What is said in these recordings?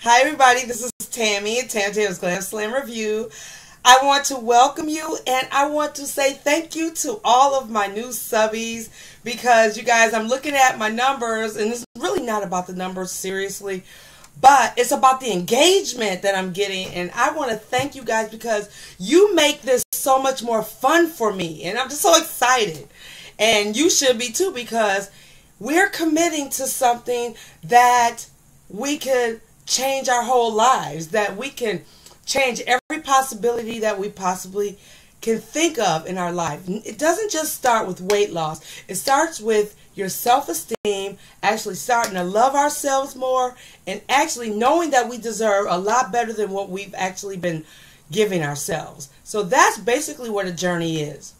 Hi everybody, this is Tammy at Tam's Glam Slam Review. I want to welcome you and I want to say thank you to all of my new subbies because you guys, I'm looking at my numbers and it's really not about the numbers seriously, but it's about the engagement that I'm getting, and I want to thank you guys because you make this so much more fun for me and I'm just so excited, and you should be too, because we're committing to something that we could change our whole lives, that we can change every possibility that we possibly can think of in our life. It doesn't just start with weight loss. It starts with your self-esteem, actually starting to love ourselves more, and actually knowing that we deserve a lot better than what we've actually been giving ourselves. So that's basically what a journey is.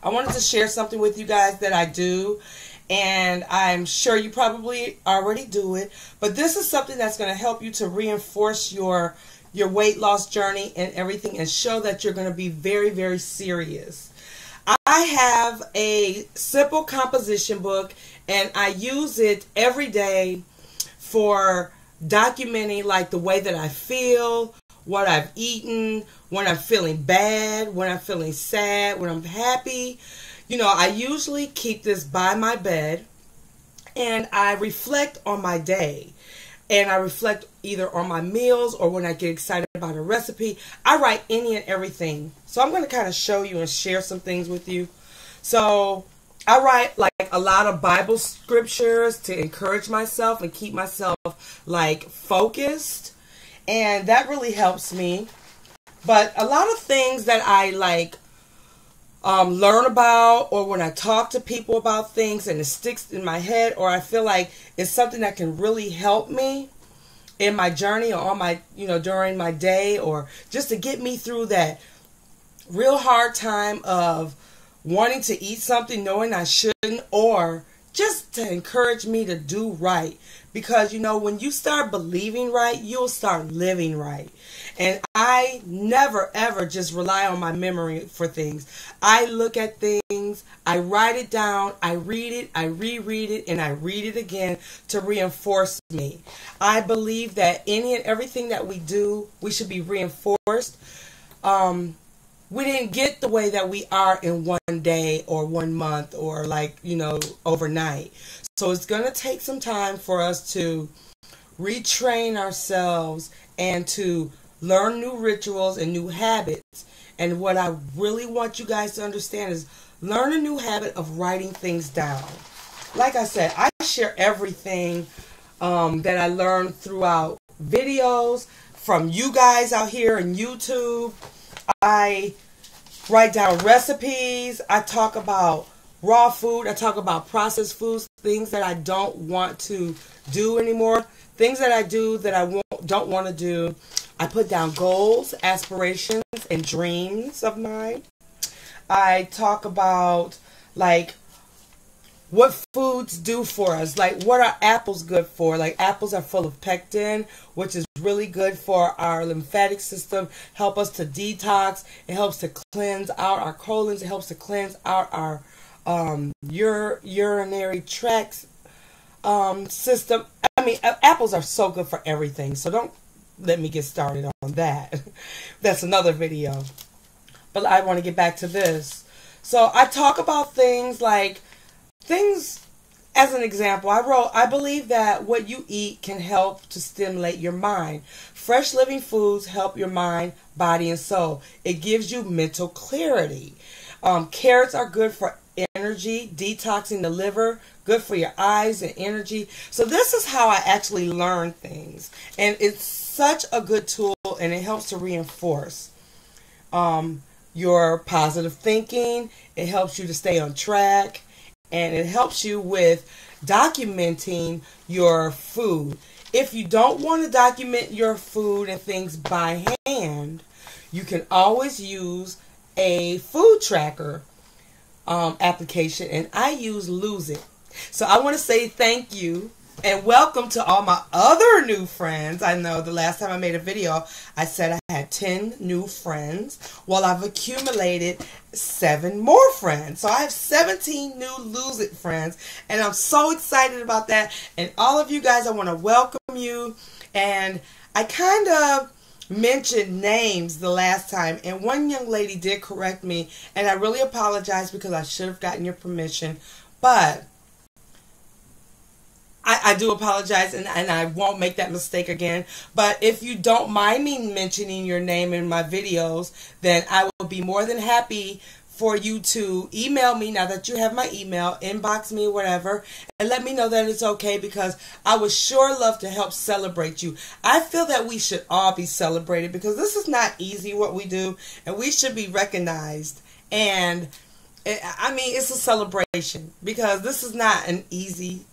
I wanted to share something with you guys that I do, and I'm sure you probably already do it, but this is something that's going to help you to reinforce your weight loss journey and everything, and show that you're going to be very, very serious. I have a simple composition book, and I use it every day for documenting like the way that I feel, what I've eaten, when I'm feeling bad, when I'm feeling sad, when I'm happy. You know, I usually keep this by my bed, and I reflect on my day. And I reflect either on my meals or when I get excited about a recipe. I write any and everything. So I'm going to kind of show you and share some things with you. So I write like a lot of Bible scriptures to encourage myself and keep myself like focused. And that really helps me. But a lot of things that I like learn about, or when I talk to people about things and it sticks in my head, or I feel like it's something that can really help me in my journey or on my, during my day, or just to get me through that real hard time of wanting to eat something knowing I shouldn't, or just to encourage me to do right. Because, when you start believing right, you'll start living right. And I never, ever just rely on my memory for things. I look at things, I write it down, I read it, I reread it, and I read it again to reinforce me. I believe that any and everything that we do, we should be reinforced. We didn't get the way that we are in one day or 1 month or overnight. So it's going to take some time for us to retrain ourselves and to learn new rituals and new habits. And what I really want you guys to understand is learn a new habit of writing things down. Like I said, I share everything that I learned throughout videos from you guys out here on YouTube. I write down recipes. I talk about raw food. I talk about processed foods, things that I don't want to do anymore, things that I do that I don't want to do. I put down goals, aspirations, and dreams of mine. I talk about like what foods do for us, like what are apples good for. Like apples are full of pectin, which is really good for our lymphatic system, help us to detox. It helps to cleanse out our colons. It helps to cleanse out our urinary tract system. I mean, apples are so good for everything, so don't let me get started on that. That's another video. But I want to get back to this. So I talk about things like, as an example, I believe that what you eat can help to stimulate your mind. Fresh living foods help your mind, body, and soul. It gives you mental clarity. Carrots are good for energy, detoxing the liver, good for your eyes and energy. So this is how I actually learn things. And it's such a good tool, and it helps to reinforce your positive thinking. It helps you to stay on track. And it helps you with documenting your food. If you don't want to document your food and things by hand, you can always use a food tracker application, and I use Lose It. So I want to say thank you and welcome to all my other new friends. I know the last time I made a video, I said I had 10 new friends. Well, I've accumulated 7 more friends. So I have 17 new Lose It friends, and I'm so excited about that. And all of you guys, I want to welcome you And I kind of mentioned names the last time, and one young lady did correct me, and I really apologize because I should have gotten your permission, but I do apologize, and I won't make that mistake again. But if you don't mind me mentioning your name in my videos, then I will be more than happy for you to email me, now that you have my email, inbox me, whatever, and let me know that it's okay, because I would sure love to help celebrate you. I feel that we should all be celebrated, because this is not easy what we do, and we should be recognized. And I mean, it's a celebration, because this is not an easy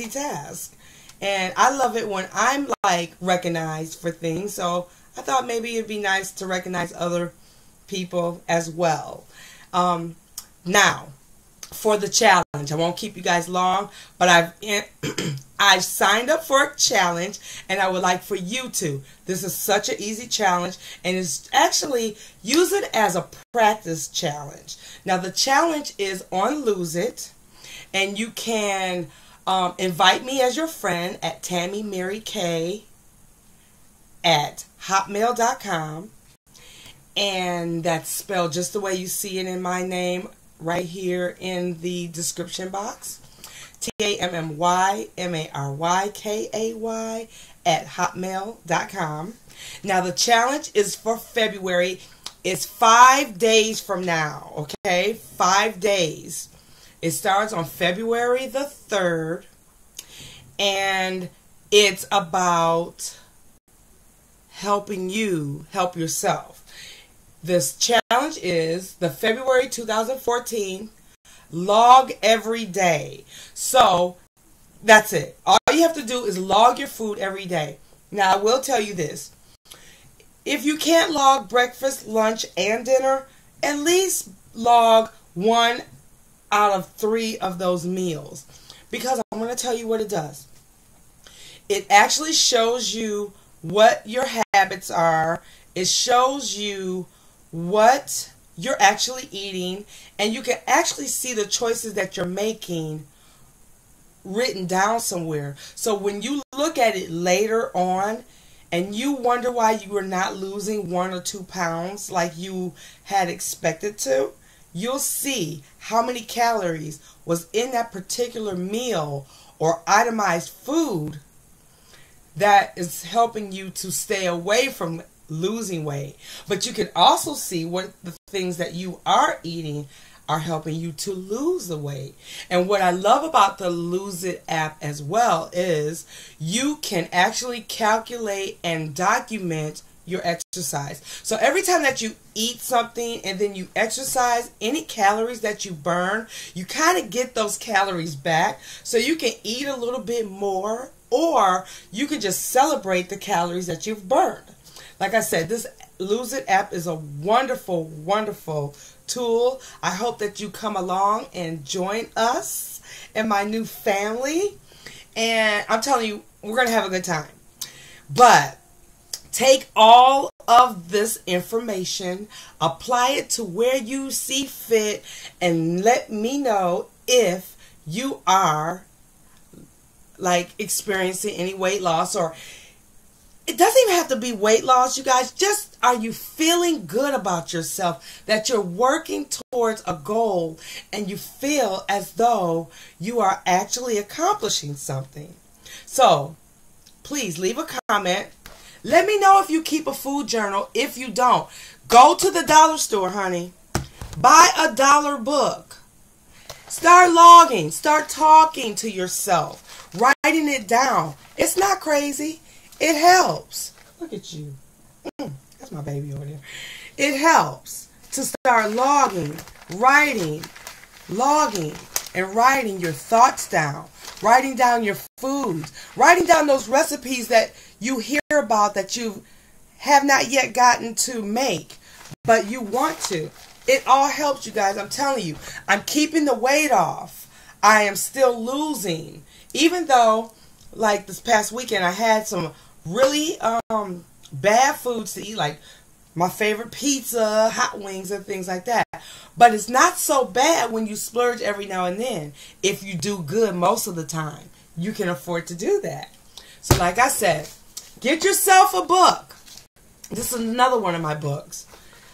task. And I love it when I'm like recognized for things, so I thought maybe it'd be nice to recognize other people as well. Now, for the challenge, I won't keep you guys long, but I've signed up for a challenge, and I would like for you to. This is such an easy challenge, and it's actually, use it as a practice challenge. Now, the challenge is on Lose It, and you can invite me as your friend at TammyMaryK@hotmail.com. And that's spelled just the way you see it in my name right here in the description box. TammyMaryK@hotmail.com. Now, the challenge is for February. It's 5 days from now, okay? 5 days. It starts on February the 3rd. And it's about helping you help yourself. This challenge is the February 2014 log every day. So that's it. All you have to do is log your food every day. Now, I will tell you this. If you can't log breakfast, lunch, and dinner, at least log 1 out of 3 of those meals. Because I'm going to tell you what it does. It actually shows you what your habits are. It shows you what you're actually eating, and you can actually see the choices that you're making written down somewhere. So when you look at it later on and you wonder why you were not losing 1 or 2 pounds like you had expected to, you'll see how many calories was in that particular meal or itemized food that is helping you to stay away from losing weight. But you can also see what the things that you are eating are helping you to lose the weight. And what I love about the Lose It app as well is you can actually calculate and document your exercise. So every time that you eat something and then you exercise, any calories that you burn, you kind of get those calories back, so you can eat a little bit more, or you can just celebrate the calories that you've burned. Like I said, this Lose It app is a wonderful, wonderful tool. I hope that you come along and join us and my new family. And I'm telling you, we're going to have a good time. But take all of this information, apply it to where you see fit, and let me know if you are like experiencing any weight loss, or it doesn't even have to be weight loss, you guys. Just, are you feeling good about yourself, that you're working towards a goal and you feel as though you are actually accomplishing something? So please leave a comment. Let me know if you keep a food journal. If you don't, go to the dollar store, honey. Buy a $1 book. Start logging. Start talking to yourself. Writing it down. It's not crazy. It helps. Look at you. That's my baby over there. It helps to start logging, writing, logging, and writing your thoughts down. Writing down your foods. Writing down those recipes that you hear about that you have not yet gotten to make, but you want to. It all helps, you guys. I'm telling you. I'm keeping the weight off. I am still losing. Even though, like this past weekend, I had some really bad foods to eat, like my favorite pizza, hot wings, and things like that. But it's not so bad when you splurge every now and then. If you do good most of the time, you can afford to do that. So like I said, Get yourself a book. This is another one of my books.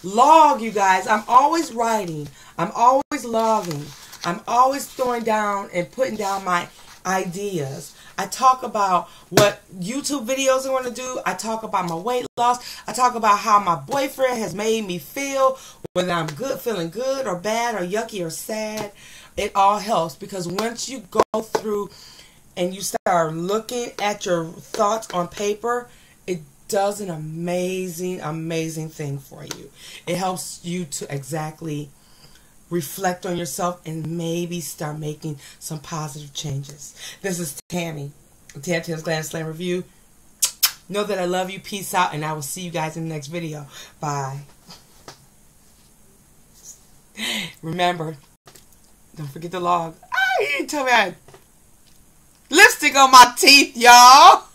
Log, you guys. I'm always writing. I'm always logging. I'm always throwing down and putting down my ideas. I talk about what YouTube videos I want to do. I talk about my weight loss. I talk about how my boyfriend has made me feel, whether I'm good, feeling good or bad or yucky or sad. It all helps, because once you go through and you start looking at your thoughts on paper, it does an amazing, amazing thing for you. It helps you to exactly reflect on yourself and maybe start making some positive changes. This is Tammy, Tam's Glam Slam Review. Know that I love you. Peace out, and I will see you guys in the next video. Bye. Remember, don't forget to log. You didn't tell me I had lipstick on my teeth, y'all.